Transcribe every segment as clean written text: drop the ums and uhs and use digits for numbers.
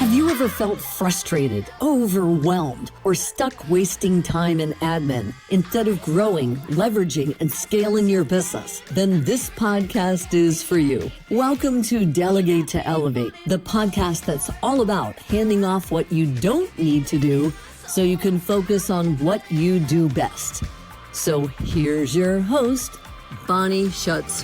Have you ever felt frustrated, overwhelmed, or stuck wasting time in admin instead of growing, leveraging, and scaling your business? Then this podcast is for you. Welcome to Delegate to Elevate, the podcast that's all about handing off what you don't need to do so you can focus on what you do best. So here's your host, Bonnie Schutz.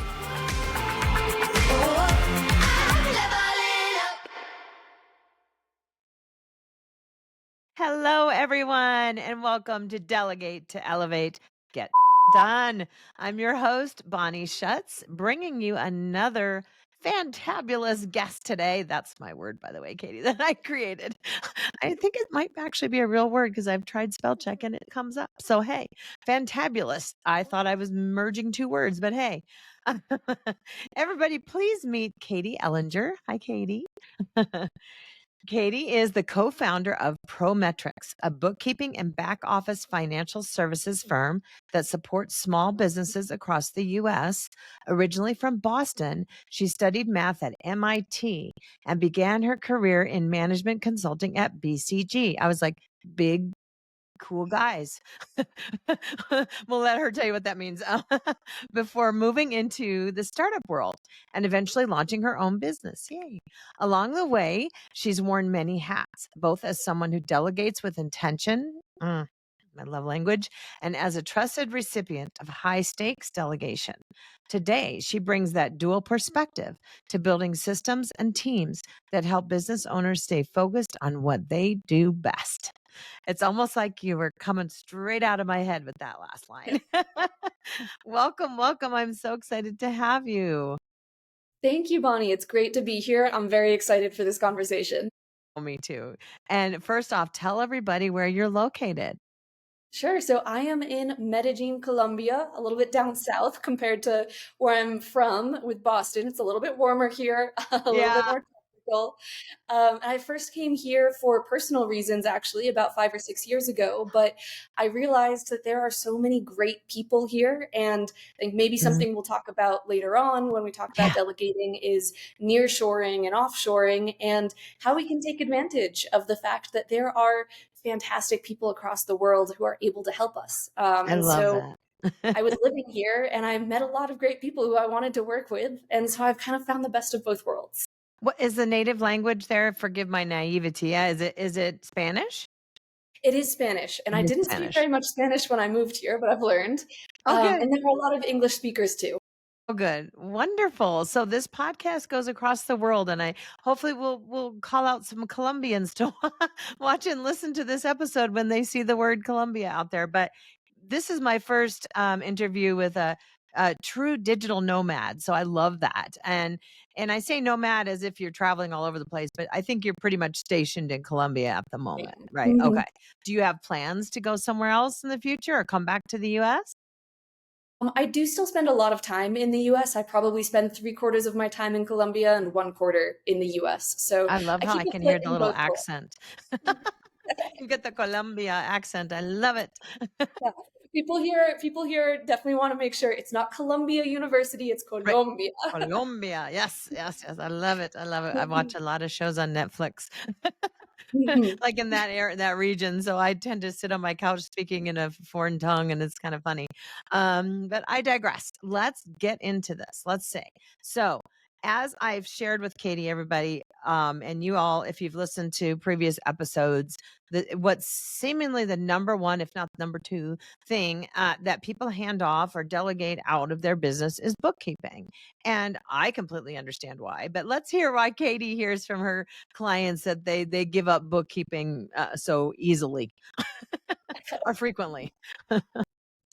Hello, everyone, and welcome to Delegate to Elevate. Get done. I'm your host, Bonnie Schutz, bringing you another fantabulous guest today. That's my word, by the way, Katie, that I created. I think it might actually be a real word because I've tried spell check and it comes up. So, hey, fantabulous. I thought I was merging two words, but hey. Everybody, please meet Katie Ellinger. Hi, Katie. Katie is the co-founder of Prometryx, a bookkeeping and back office financial services firm that supports small businesses across the U.S. Originally from Boston, she studied math at MIT and began her career in management consulting at BCG. I was like, big, cool guys. We'll let her tell you what that means. Before moving into the startup world and eventually launching her own business. Yay. Along the way, she's worn many hats, both as someone who delegates with intention. My love language, and as a trusted recipient of high stakes delegation. Today, she brings that dual perspective to building systems and teams that help business owners stay focused on what they do best. It's almost like you were coming straight out of my head with that last line. Welcome, welcome. I'm so excited to have you. Thank you, Bonnie. It's great to be here. I'm very excited for this conversation. Oh, me too. And first off, tell everybody where you're located. Sure. So I am in Medellín, Colombia, a little bit down south compared to where I'm from with Boston. It's a little bit warmer here, a little bit more tropical. I first came here for personal reasons, actually, about 5 or 6 years ago. But I realized that there are so many great people here. And I think maybe something we'll talk about later on when we talk about delegating is nearshoring and offshoring and how we can take advantage of the fact that there are fantastic people across the world who are able to help us. I love that. I was living here and I met a lot of great people who I wanted to work with. And so I've kind of found the best of both worlds. What is the native language there? Forgive my naivety. Is it Spanish? It is Spanish. And I It is didn't speak very much Spanish when I moved here, but I've learned. Okay. And there are a lot of English speakers too. Oh, good. Wonderful. So this podcast goes across the world, and I hopefully we'll call out some Colombians to watch and listen to this episode when they see the word Colombia out there. But this is my first interview with a true digital nomad, so I love that. And I say nomad as if you're traveling all over the place, but I think you're pretty much stationed in Colombia at the moment, right? Mhm. Okay. Do you have plans to go somewhere else in the future or come back to the U.S.? I do still spend a lot of time in the US. I probably spend 3/4 of my time in Colombia and 1/4 in the US. So I love I how keep I a can foot hear the in little both worlds. accent. You get the Colombia accent. I love it. Yeah. People here definitely want to make sure it's not Columbia University, it's Right. Colombia. Colombia. Yes, yes, yes. I love it. I love it. I watch a lot of shows on Netflix. Mhm. Like in that area, that region. So I tend to sit on my couch speaking in a foreign tongue, and it's kind of funny. But I digress. Let's get into this. Let's say so. As I've shared with Katie, everybody, and you all, if you've listened to previous episodes, what's seemingly the number one, if not number two, thing that people hand off or delegate out of their business is bookkeeping. And I completely understand why. But let's hear why Katie hears from her clients that they give up bookkeeping so easily or frequently.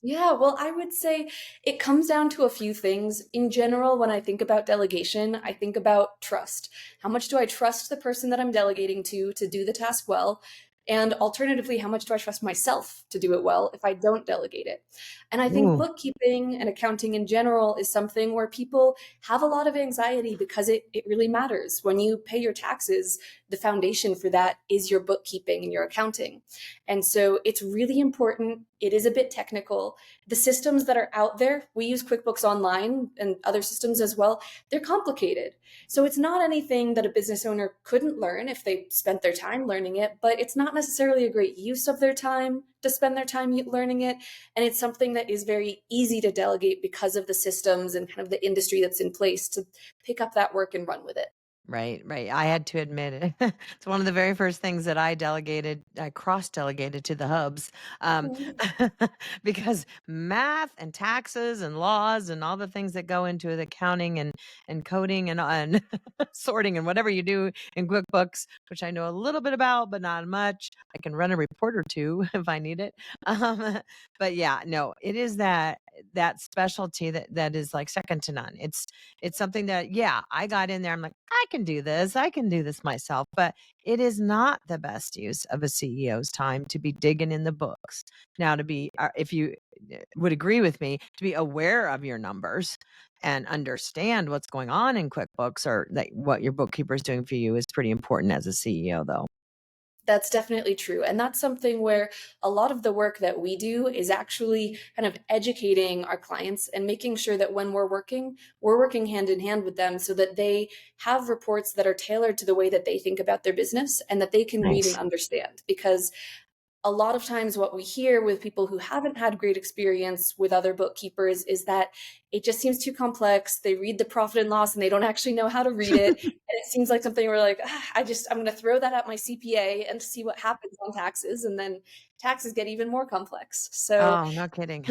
Yeah, well, I would say it comes down to a few things. In general, when I think about delegation, I think about trust. How much do I trust the person that I'm delegating to do the task well? And alternatively, how much do I trust myself to do it well if I don't delegate it? And I think Ooh. bookkeeping and accounting in general is something where people have a lot of anxiety because it really matters. When you pay your taxes, the foundation for that is your bookkeeping and your accounting. And so it's really important It is a bit technical. The systems that are out there, we use QuickBooks Online and other systems as well, they're complicated. So it's not anything that a business owner couldn't learn if they spent their time learning it, but it's not necessarily a great use of their time to spend their time learning it. And it's something that is very easy to delegate because of the systems and kind of the industry that's in place to pick up that work and run with it. Right, right. I had to admit it. It's one of the very first things that I cross-delegated to the hubs, um, because math and taxes and laws and all the things that go into the accounting and coding and sorting and whatever you do in QuickBooks, which I know a little bit about, but not much. I can run a report or two if I need it. But yeah, no, it is that specialty that is like second to none. It's something that, yeah, I got in there. I'm like, I can do this. I can do this myself. But it is not the best use of a CEO's time to be digging in the books. Now, to be, if you would agree with me, to be aware of your numbers and understand what's going on in QuickBooks or that what your bookkeeper is doing for you is pretty important as a CEO, though. That's definitely true. And that's something where a lot of the work that we do is actually kind of educating our clients and making sure that when we're working hand in hand with them so that they have reports that are tailored to the way that they think about their business and that they can read and Nice. understand. Because a lot of times what we hear with people who haven't had great experience with other bookkeepers is that it just seems too complex. They read the profit and loss and they don't actually know how to read it. And it seems like something where like, I'm going to throw that at my CPA and see what happens on taxes. And then taxes get even more complex. So Oh, no kidding.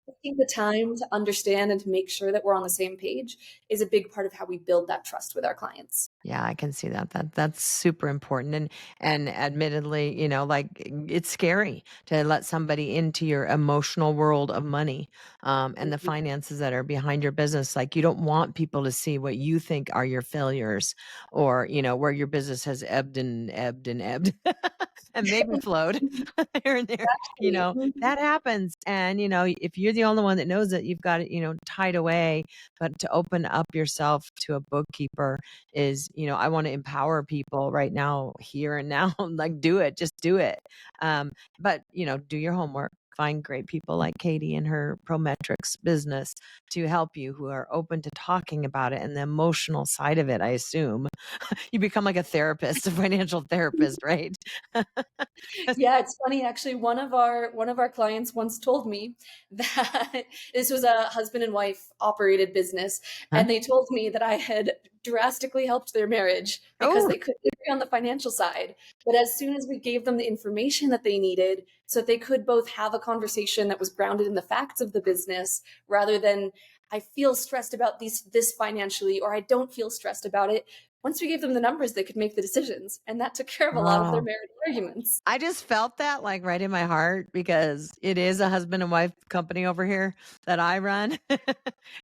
taking the time to understand and to make sure that we're on the same page is a big part of how we build that trust with our clients. Yeah, I can see that's super important and admittedly, like it's scary to let somebody into your emotional world of money and the Mhm. finances that are behind your business. Like you don't want people to see what you think are your failures or, where your business has ebbed and ebbed and ebbed and maybe flowed here and there. Exactly. That happens. And, if you're the only one that knows it, you've got it, tied away. But to open up yourself to a bookkeeper is, I want to empower people right now, here and now, like do it, just do it. But, do your homework. Find great people like Katie and her Prometryx business to help you who are open to talking about it and the emotional side of it, I assume. You become like a therapist, a financial therapist, right? Yeah, it's funny actually. One of our clients once told me that this was a husband and wife operated business, Huh? and they told me that I had drastically helped their marriage because Oh, they couldn't agree on the financial side. But as soon as we gave them the information that they needed so that they could both have a conversation that was grounded in the facts of the business rather than I feel stressed about this financially or I don't feel stressed about it. Once we gave them the numbers, they could make the decisions, and that took care of a lot of their wow. marital arguments. I just felt that like right in my heart because it is a husband and wife company over here that I run.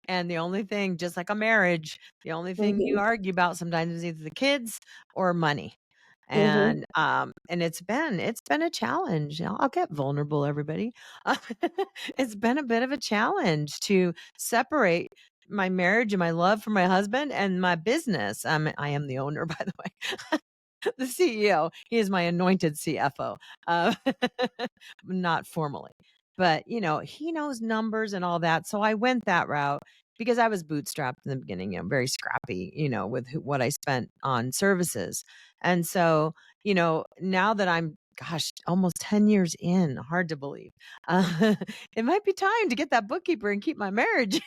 And the only thing, just like a marriage, the only thing you Mhm, argue about sometimes is either the kids or money. mhm. And it's been a challenge. I'll get vulnerable, everybody. It's been a bit of a challenge to separate my marriage and my love for my husband and my business. I am the owner, by the way. The CEO. He is my anointed CFO, uh, not formally. But, he knows numbers and all that. So I went that route because I was bootstrapped in the beginning, very scrappy, with what I spent on services. And so, now that I'm, gosh, almost 10 years in, hard to believe, it might be time to get that bookkeeper and keep my marriage.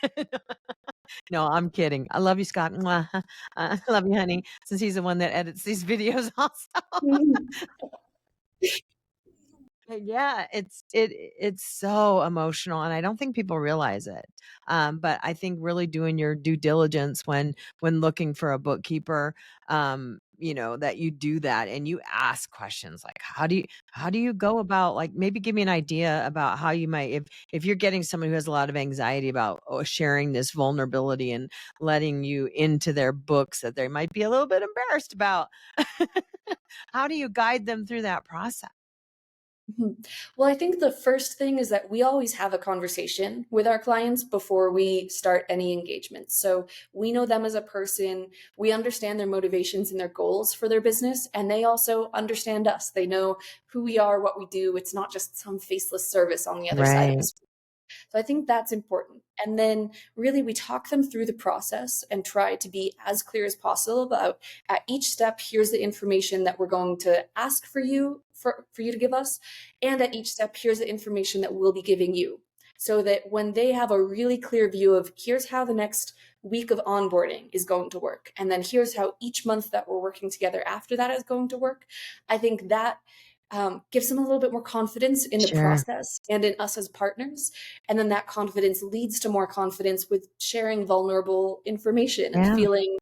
No, I'm kidding. I love you, Scott. Mwah. I love you, honey, since he's the one that edits these videos also. Mhm. Yeah, it's so emotional, and I don't think people realize it. But I think really doing your due diligence when looking for a bookkeeper, that you do that and you ask questions like, how do you go about like maybe give me an idea about how you might if you're getting someone who has a lot of anxiety about sharing this vulnerability and letting you into their books that they might be a little bit embarrassed about. How do you guide them through that process? Mhm. Well, I think the first thing is that we always have a conversation with our clients before we start any engagement. So we know them as a person, we understand their motivations and their goals for their business, and they also understand us. They know who we are, what we do. It's not just some faceless service on the other side of the Right. screen. So I think that's important. And then really we talk them through the process and try to be as clear as possible about at each step, here's the information that we're going to ask for you to give us. And at each step, here's the information that we'll be giving you. So that when they have a really clear view of here's how the next week of onboarding is going to work, and then here's how each month that we're working together after that is going to work, I think that gives them a little bit more confidence in the Sure. process and in us as partners. And then that confidence leads to more confidence with sharing vulnerable information and Yeah. feeling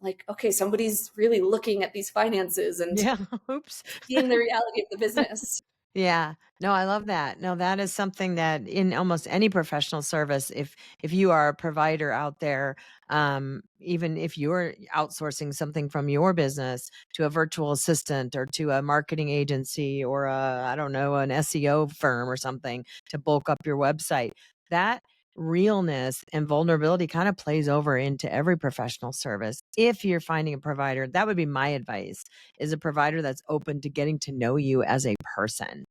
like, okay, somebody's really looking at these finances and Yeah. Oops. seeing the reality of the business. Yeah. No, I love that. No, that is something that in almost any professional service, if you are a provider out there, even if you're outsourcing something from your business to a virtual assistant or to a marketing agency or a, I don't know, an SEO firm or something to bulk up your website, that realness and vulnerability kind of plays over into every professional service. If you're finding a provider, that would be my advice, is a provider that's open to getting to know you as a person.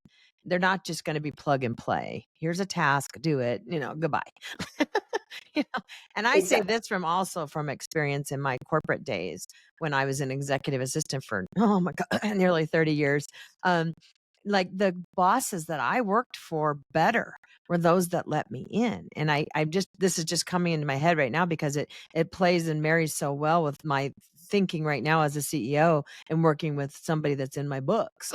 They're not just going to be plug and play. Here's a task, do it, goodbye. you know, and I say Exactly. this from also from experience in my corporate days when I was an executive assistant for, oh my God, nearly 30 years. Um, like the bosses that I worked for better were those that let me in. And I just, this is just coming into my head right now because it plays and marries so well with my thinking right now as a CEO and working with somebody that's in my books.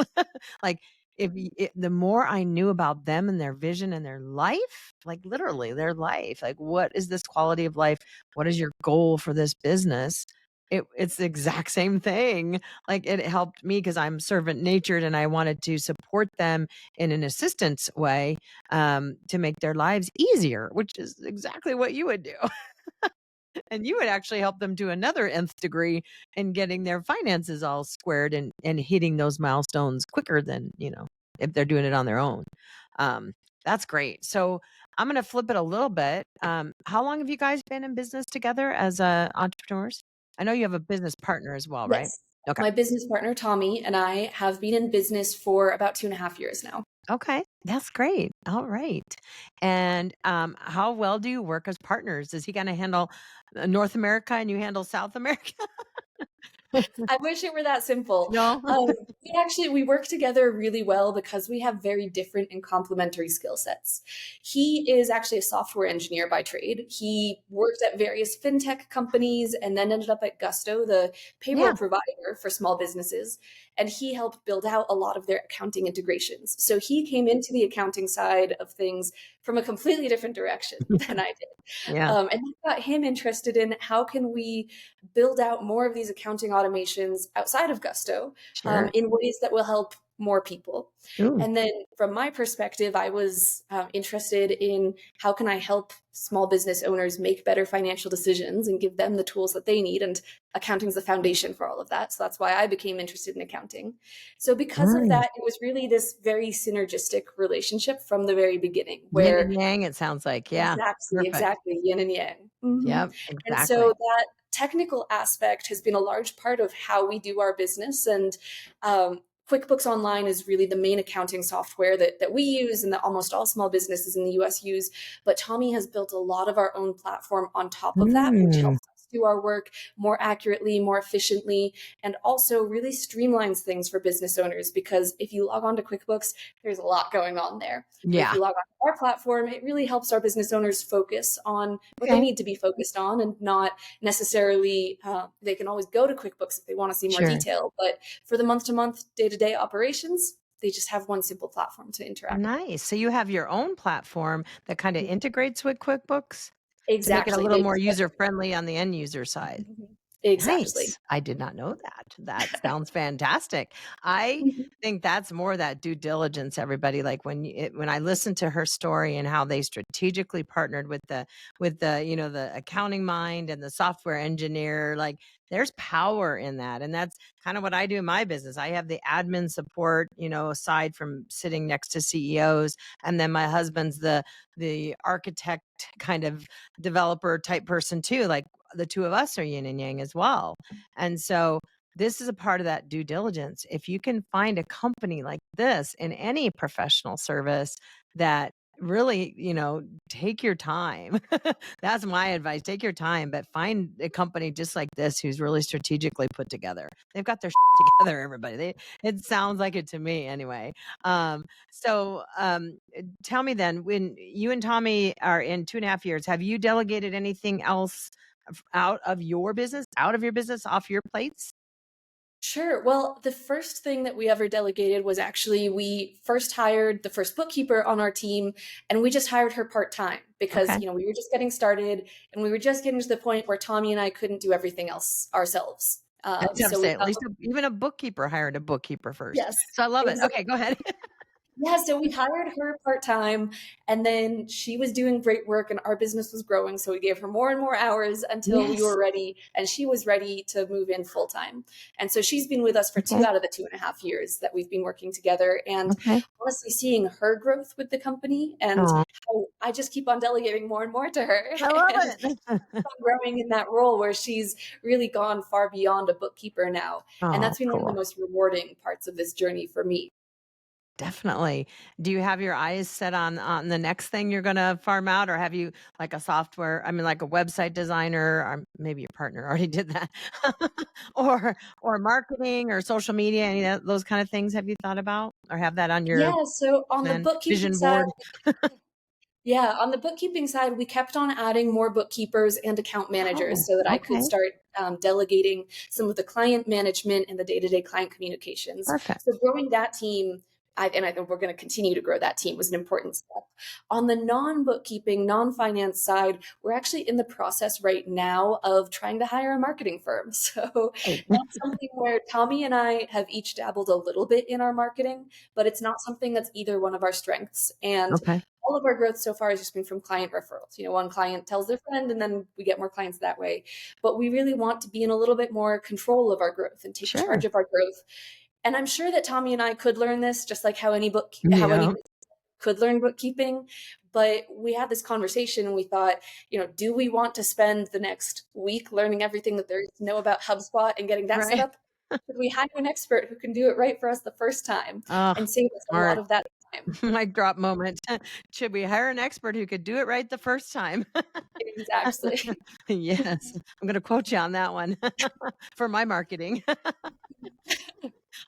Like the more I knew about them and their vision and their life, like literally their life, like what is this quality of life? What is your goal for this business? It's the exact same thing. Like it helped me because I'm servant natured and I wanted to support them in an assistance way, to make their lives easier, which is exactly what you would do. And you would actually help them to another nth degree in getting their finances all squared and hitting those milestones quicker than, if they're doing it on their own. Um, that's great. So I'm going to flip it a little bit. How long have you guys been in business together as entrepreneurs? I know you have a business partner as well, right? Yes. Okay. My business partner, Tommy, and I have been in business for about 2.5 years now. Okay. That's great. All right. And how well do you work as partners? Does he kind of handle North America and you handle South America? I wish it were that simple. No. We work together really well because we have very different and complementary skill sets. He is actually a software engineer by trade. He worked at various fintech companies and then ended up at Gusto, the payroll Yeah. provider for small businesses. And he helped build out a lot of their accounting integrations. So he came into the accounting side of things from a completely different direction than I did. Yeah. And that got him interested in how can we build out more of these accounting automations outside of Gusto, Sure. in ways that will help more people. Ooh. And then from my perspective, I was interested in how can I help small business owners make better financial decisions and give them the tools that they need. And accounting is the foundation for all of that. So that's why I became interested in accounting. So because of Nice. that, it was really this very synergistic relationship from the very beginning, Yin where and yang, it sounds like. Yeah. exactly, Perfect. exactly, yin and yang. Mhm. Yep. And so Exactly. that technical aspect has been a large part of how we do our business. And QuickBooks Online is really the main accounting software that we use and that almost all small businesses in the US use. But Tommy has built a lot of our own platform on top of that, which Mm. helps us do our work more accurately, more efficiently, and also really streamlines things for business owners. Because if you log on to QuickBooks, there's a lot going on there. But if Yeah. you log on to our platform, it really helps our business owners focus on what they Okay. need to be focused on and not necessarily, they can always go to QuickBooks if they want to see more Sure. detail. But for the month to month, day to day operations, they just have one simple platform to interact with. Nice. So you have your own platform that kind of integrates with QuickBooks to make it a Exactly. little more user friendly on the end user side. Exactly. Nice. I did not know that. That sounds fantastic. I think that's more that due diligence, everybody. Like when I listened to her story and how they strategically partnered with the the accounting mind and the software engineer, like there's power in that. And that's kind of what I do in my business. I have the admin support, aside from sitting next to CEOs, and then my husband's the architect kind of developer type person too. Like the two of us are yin and yang as well. And so this is a part of that due diligence. If you can find a company like this in any professional service that really, take your time. That's my advice. Take your time, but find a company just like this who's really strategically put together. They've got their together, everybody. It sounds like it to me anyway. So tell me then, when you and Tommy are in 2.5 years, have you delegated anything else out of your business, off your plates? Sure. Well, the first thing that we ever delegated was actually we first hired the first bookkeeper on our team, and we just hired her part-time because, Okay. we were just getting started and we were just getting to the point where Tommy and I couldn't do everything else ourselves. That's what I'm So we saying. At thought, least even a bookkeeper hired a bookkeeper first. yes, So I love it. exactly. Okay, go ahead. Yeah, so we hired her part-time, and then she was doing great work and our business was growing, so we gave her more and more hours until we Yes. were ready and she was ready to move in full-time. And so she's been with us for 2 Okay. out of the 2.5 years that we've been working together, and Okay. honestly seeing her growth with the company and Oh, how I just keep on delegating more and more to her I love and it. growing in that role where she's really gone far beyond a bookkeeper now. And Oh, that's been one of the cool. most rewarding parts of this journey for me. Definitely. Do you have your eyes set on the next thing you're gonna farm out, or have you like a software, I mean like a website designer, or maybe your partner already did that, or marketing or social media, any of those kind of things have you thought about or have that on your Yeah, so on the bookkeeping vision side, board? yeah, on the bookkeeping side, we kept on adding more bookkeepers and account managers Oh, so that I could okay. start delegating some of the client management and the day-to-day client communications. So Perfect. growing that team, and I think we're going to continue to grow that team, was an important step. On the non-bookkeeping, non-finance side, we're actually in the process right now of trying to hire a marketing firm. So Great. that's something where Tommy and I have each dabbled a little bit in our marketing, but it's not something that's either one of our strengths. And Okay. all of our growth so far has just been from client referrals. One client tells their friend, and then we get more clients that way. But we really want to be in a little bit more control of our growth and take Sure. charge of our growth. And I'm sure that Tommy and I could learn this, just like how any Yeah. could learn bookkeeping. But we had this conversation and we thought, do we want to spend the next week learning everything that there is to know about HubSpot and getting that set Right. up? Should we hire an expert who can do it right for us the first time Oh, and save us a lot smart. of that time? Mic drop moment. Should we hire an expert who could do it right the first time? Exactly. Yes, I'm gonna quote you on that one for my marketing.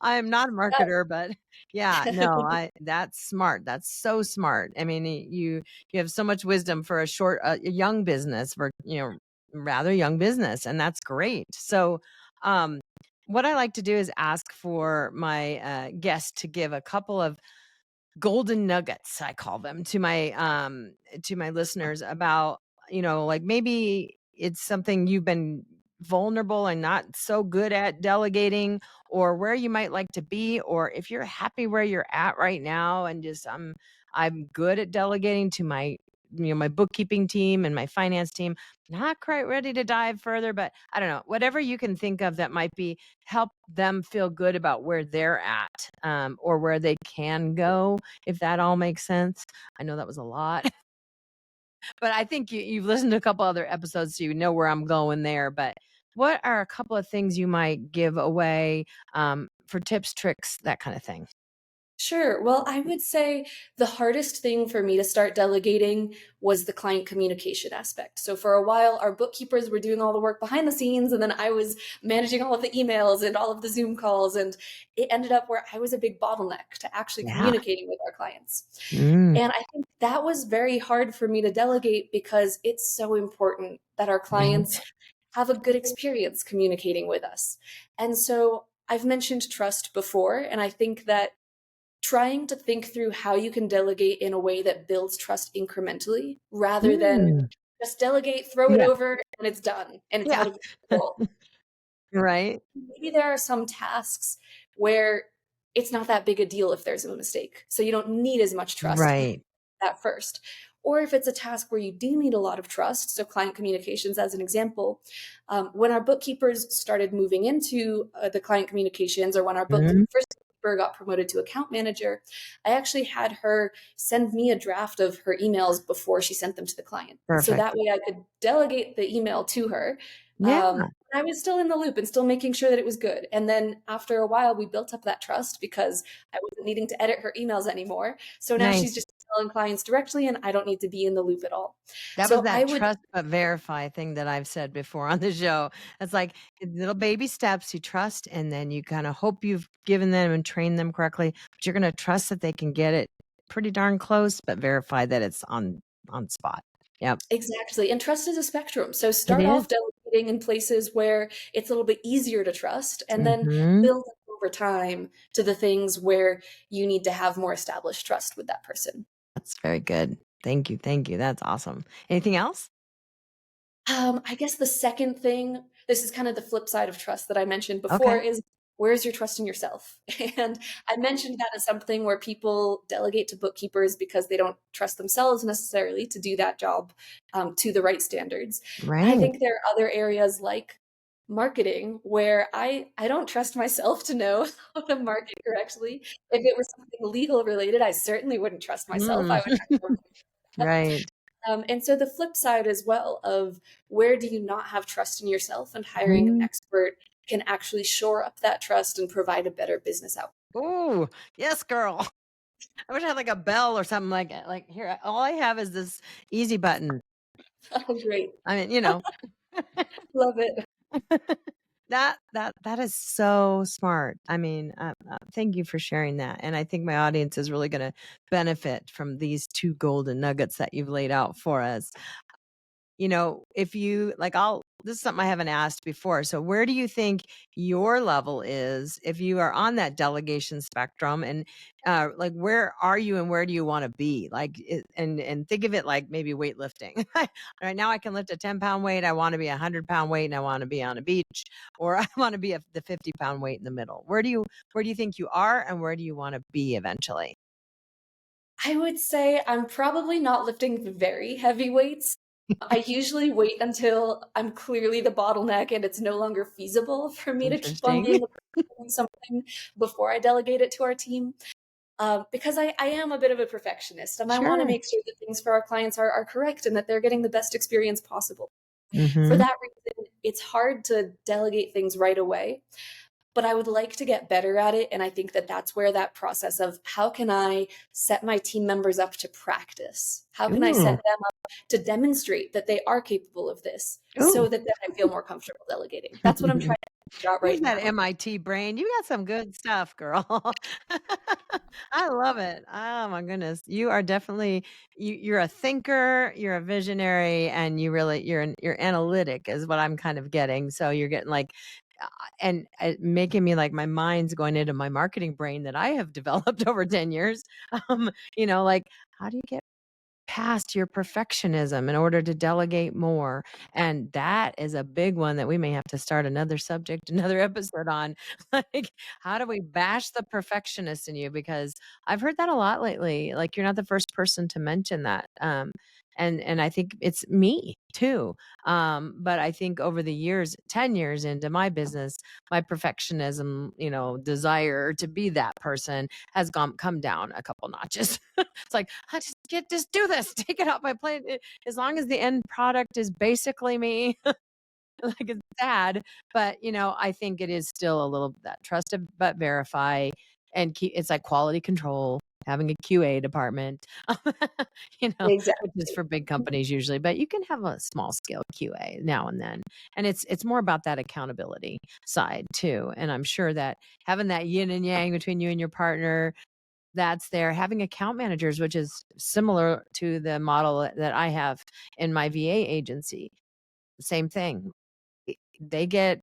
I am not a marketer, but yeah, no, that's smart. That's so smart. I mean, you have so much wisdom for a young business, for, rather young business, and that's great. So, um, what I like to do is ask for my guests to give a couple of golden nuggets, I call them, to my listeners about, like maybe it's something you've been vulnerable and not so good at delegating, or where you might like to be, or if you're happy where you're at right now and just I'm good at delegating to my my bookkeeping team and my finance team, not quite ready to dive further, but I don't know, whatever you can think of that might be help them feel good about where they're at, or where they can go, if that all makes sense. I know that was a lot, but I think you've listened to a couple other episodes, so you know where I'm going there. But what are a couple of things you might give away, for tips, tricks, that kind of thing? Sure. Well, I would say the hardest thing for me to start delegating was the client communication aspect. So for a while, our bookkeepers were doing all the work behind the scenes, and then I was managing all of the emails and all of the Zoom calls. And it ended up where I was a big bottleneck to actually Yeah. communicating with our clients. Mm, And I think that was very hard for me to delegate because it's so important that our clients right. have a good experience communicating with us. And so I've mentioned trust before, and I think that trying to think through how you can delegate in a way that builds trust incrementally rather than Mm, just delegate, throw it yeah. over, and it's done and it's out Yeah. of your control. Right. Maybe there are some tasks where it's not that big a deal if there's a mistake. So you don't need as much trust Right. at first. Or if it's a task where you do need a lot of trust, so client communications as an example, when our bookkeepers started moving into the client communications, or when our Mhm. first bookkeeper got promoted to account manager, I actually had her send me a draft of her emails before she sent them to the client. So Perfect. that way I could delegate the email to her. Yeah. I was still in the loop and still making sure that it was good. And then after a while, we built up that trust because I wasn't needing to edit her emails anymore. So now Nice. she's just telling clients directly, and I don't need to be in the loop at all. That was So I that would trust but verify thing that I've said before on the show. It's like little baby steps, you trust, and then you kind of hope you've given them and trained them correctly, but you're going to trust that they can get it pretty darn close, but verify that it's on spot. Yep. exactly. And trust is a spectrum. So It start is. off delegating in places where it's a little bit easier to trust, and then Mhm. build up over time to the things where you need to have more established trust with that person. That's very good. Thank you. Thank you. That's awesome. Anything else? I guess the second thing, this is kind of the flip side of trust that I mentioned before, Okay. is where's your trust in yourself? And I mentioned that as something where people delegate to bookkeepers because they don't trust themselves necessarily to do that job to the right standards. And I Right. think there are other areas like marketing where I don't trust myself to know how to market correctly. If it was something legal related, I certainly wouldn't trust myself. I Mm. would have no. Right. And so the flip side as well of where do you not have trust in yourself, and hiring an Mhm. expert can actually shore up that trust and provide a better business outcome. Ooh, yes, girl. I wish I had like a bell or something like here. All I have is this easy button. Oh, great. I mean, you know, Love it. that is so smart. I mean, thank you for sharing that. And I think my audience is really going to benefit from these two golden nuggets that you've laid out for us. If you like, this is something I haven't asked before. So where do you think your level is if you are on that delegation spectrum, and like, where are you and where do you want to be? Like, and think of it like maybe weightlifting. Right now I can lift a 10-pound weight. I want to be a 100-pound weight and I want to be on a beach, or I want to be the 50-pound weight in the middle. Where do you think you are and where do you want to be eventually? I would say I'm probably not lifting very heavy weights. I usually wait until I'm clearly the bottleneck and it's no longer feasible for me to keep on Interesting. being the person doing something before I delegate it to our team. Because I am a bit of a perfectionist, and I want to Sure. make sure that things for our clients are correct and that they're getting the best experience possible. For Mm-hmm. that reason, it's hard to delegate things right away, but I would like to get better at it. And I think that that's where that process of how can I set my team members up to practice? How can I set Ooh. them up to demonstrate that they are capable of this so Ooh. that then I feel more comfortable delegating? That's what I'm trying to figure out There's right that now. MIT brain. You got some good stuff, girl. I love it. Oh my goodness. You are definitely you're a thinker, you're a visionary, and you're analytic is what I'm kind of getting. So you're getting like and making me like my mind's going into my marketing brain that I have developed over 10 years. Like, how do you get past your perfectionism in order to delegate more? And that is a big one that we may have to start another subject, another episode on. Like, how do we bash the perfectionist in you? Because I've heard that a lot lately. Like, you're not the first person to mention that. And I think it's me too. But I think over the years, 10 years into my business, my perfectionism, desire to be that person has come down a couple notches. It's like, I just do this, take it off my plate. As long as the end product is basically me, like, it's sad, but I think it is still a little that trust but verify and keep. It's like quality control, having a QA department, which is Exactly. for big companies usually, but you can have a small scale QA now and then. And it's more about that accountability side too. And I'm sure that having that yin and yang between you and your partner, that's there. Having account managers, which is similar to the model that I have in my VA agency. Same thing. They get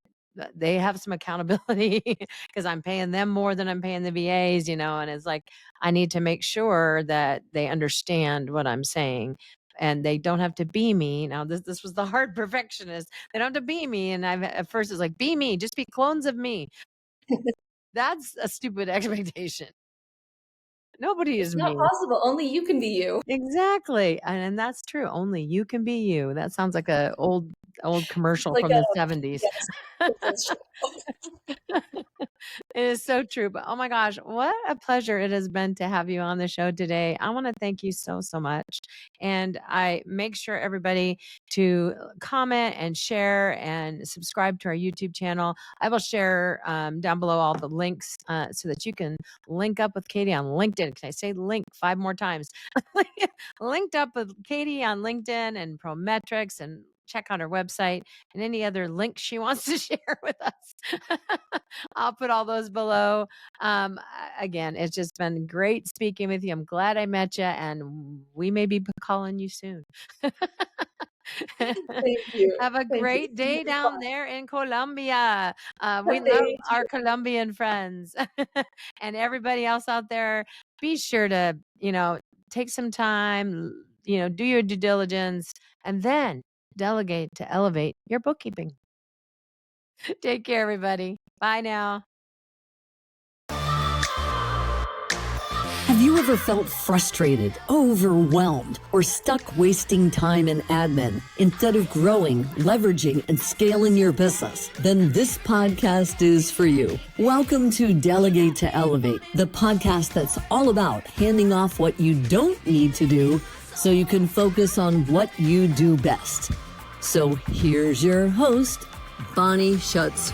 they have some accountability because I'm paying them more than I'm paying the VAs, and it's like I need to make sure that they understand what I'm saying and they don't have to be me. Now, this was the hard perfectionist. They don't have to be me. And at first it's like, be me, just be clones of me. That's a stupid expectation. Nobody is It's not me. possible. Only you can be you. Exactly. And that's true. Only you can be you. That sounds like a old commercial Like from the 70s. yes, that's true. It is so true. But oh my gosh, what a pleasure it has been to have you on the show today. I want to thank you so, so much. And I make sure everybody to comment and share and subscribe to our YouTube channel. I will share down below all the links so that you can link up with Katie on LinkedIn. Can I say link 5 more times? Linked up with Katie on LinkedIn and Prometryx, and check out her website and any other links she wants to share with us. I'll put all those below. Again, it's just been great speaking with you. I'm glad I met you, and we may be calling you soon. Thank you. Have a Thank you. great It's been day really down fun. there in Colombia. We love Thank our you. Colombian friends. And everybody else out there, be sure to, take some time, do your due diligence, and then delegate to elevate your bookkeeping. Take care, everybody. Bye now. Have you ever felt frustrated, overwhelmed, or stuck wasting time in admin instead of growing, leveraging, and scaling your business? Then this podcast is for you. Welcome to Delegate to Elevate, the podcast that's all about handing off what you don't need to do so you can focus on what you do best. So here's your host, Bonnie Schutz